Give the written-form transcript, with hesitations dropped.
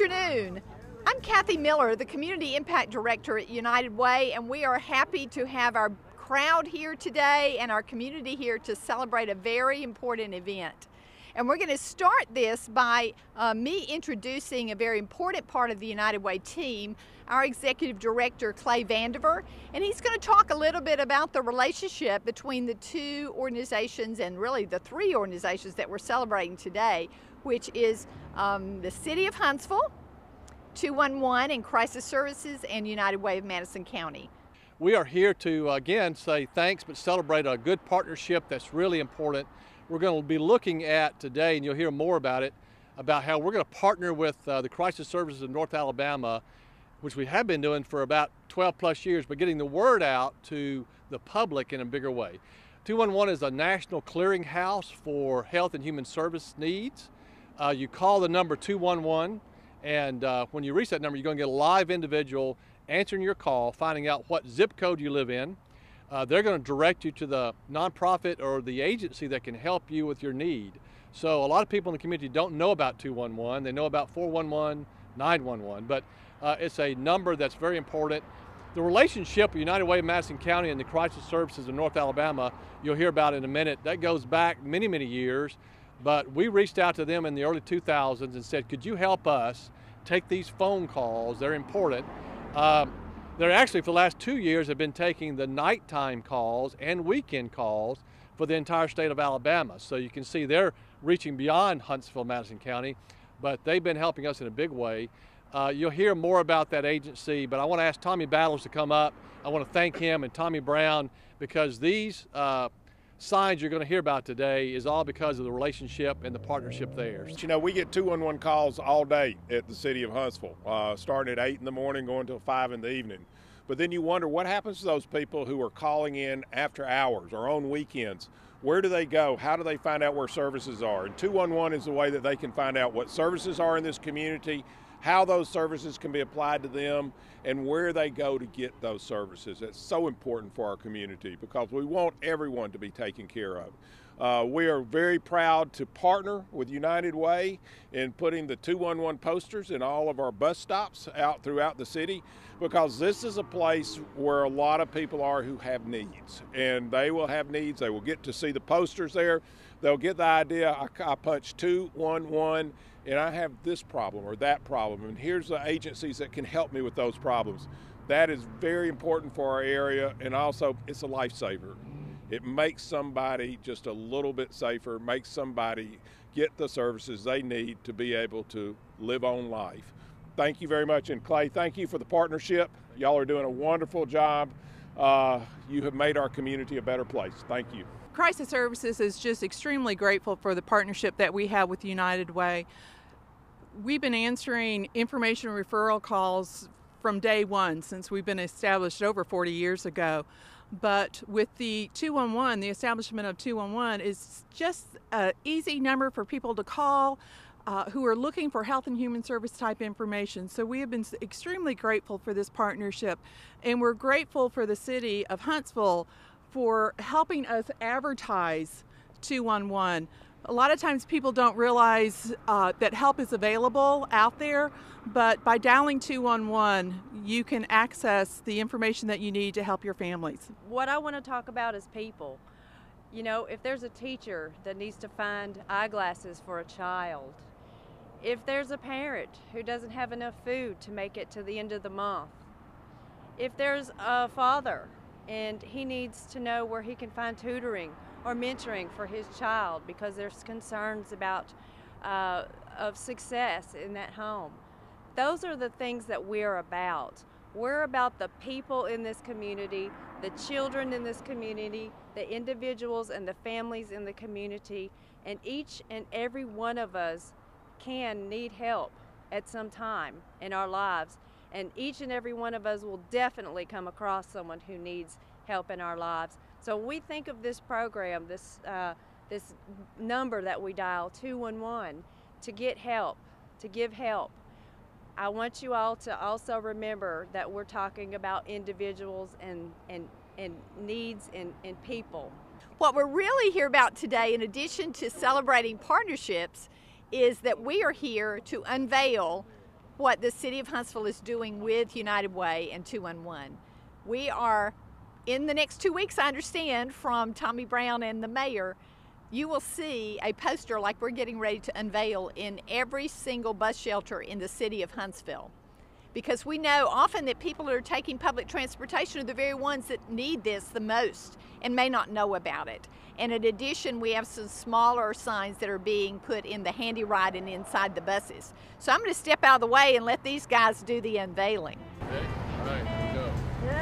afternoon. I'm Kathy Miller, the Community Impact Director at United Way, and we are happy to have our crowd here today and our community here to celebrate a very important event. And we're going to start this by me introducing a very important part of the United Way team, our Executive Director, Clay Vandiver, and he's going to talk a little bit about the relationship between the two organizations and really the three organizations that we're celebrating today, which is the City of Huntsville, 211 and Crisis Services, and United Way of Madison County. We are here to again say thanks, but celebrate a good partnership that's really important. We're going to be looking at today, and you'll hear more about it, about how we're going to partner with the Crisis Services of North Alabama, which we have been doing for about 12 plus years, but getting the word out to the public in a bigger way. 211 is a national clearinghouse for health and human service needs. You call the number 211, and when you reach that number, you're going to get a live individual answering your call, finding out what zip code you live in. They're going to direct you to the nonprofit or the agency that can help you with your need. So a lot of people in the community don't know about 211. They know about 411, 911, but it's a number that's very important. The relationship with United Way of Madison County and the Crisis Services of North Alabama, you'll hear about in a minute, that goes back many, many years. But we reached out to them in the early 2000s and said, could you help us take these phone calls? They're important. They're actually, for the last 2 years, have been taking the nighttime calls and weekend calls for the entire state of Alabama. So you can see they're reaching beyond Huntsville, Madison County, but they've been helping us in a big way. You'll hear more about that agency, but I want to ask Tommy Battles to come up. I want to thank him and Tommy Brown, because these signs you're going to hear about today is all because of the relationship and the partnership there. You know, we get 211 calls all day at the City of Huntsville, starting at 8 in the morning, going till 5 in the evening. But then you wonder what happens to those people who are calling in after hours or on weekends. Where do they go? How do they find out where services are? And 211 is the way that they can find out what services are in this community, how those services can be applied to them, and where they go to get those services. It's so important for our community because we want everyone to be taken care of. We are very proud to partner with United Way in putting the 211 posters in all of our bus stops out throughout the city, because this is a place where a lot of people are who have needs, and they will have needs. They will get to see the posters there. They'll get the idea, I punch 211 and I have this problem or that problem, and here's the agencies that can help me with those problems. That is very important for our area, and also it's a lifesaver. It makes somebody just a little bit safer, makes somebody get the services they need to be able to live on life. Thank you very much, and Clay, thank you for the partnership. Y'all are doing a wonderful job. You have made our community a better place. Thank you. Crisis Services is just extremely grateful for the partnership that we have with United Way. We've been answering information referral calls from day one since we've been established over 40 years ago. But with the 211, the establishment of 211 is just an easy number for people to call who are looking for health and human service type information. So we have been extremely grateful for this partnership, and we're grateful for the City of Huntsville for helping us advertise 211. A lot of times people don't realize that help is available out there, but by dialing 211, you can access the information that you need to help your families. What I want to talk about is people. You know, if there's a teacher that needs to find eyeglasses for a child, if there's a parent who doesn't have enough food to make it to the end of the month, if there's a father and he needs to know where he can find tutoring or mentoring for his child because there's concerns about of success in that home. Those are the things that we're about. We're about the people in this community, the children in this community, the individuals and the families in the community, and each and every one of us can need help at some time in our lives, and each and every one of us will definitely come across someone who needs help in our lives. So we think of this program, this number that we dial, 211, to get help, to give help. I want you all to also remember that we're talking about individuals and needs and people. What we're really here about today, in addition to celebrating partnerships, is that we are here to unveil what the City of Huntsville is doing with United Way and 211. We are, in the next 2 weeks, I understand, from Tommy Brown and the mayor, you will see a poster like we're getting ready to unveil in every single bus shelter in the City of Huntsville. Because we know often that people that are taking public transportation are the very ones that need this the most and may not know about it. And in addition, we have some smaller signs that are being put in the handy ride and inside the buses. So I'm going to step out of the way and let these guys do the unveiling. Okay, all right, here we go.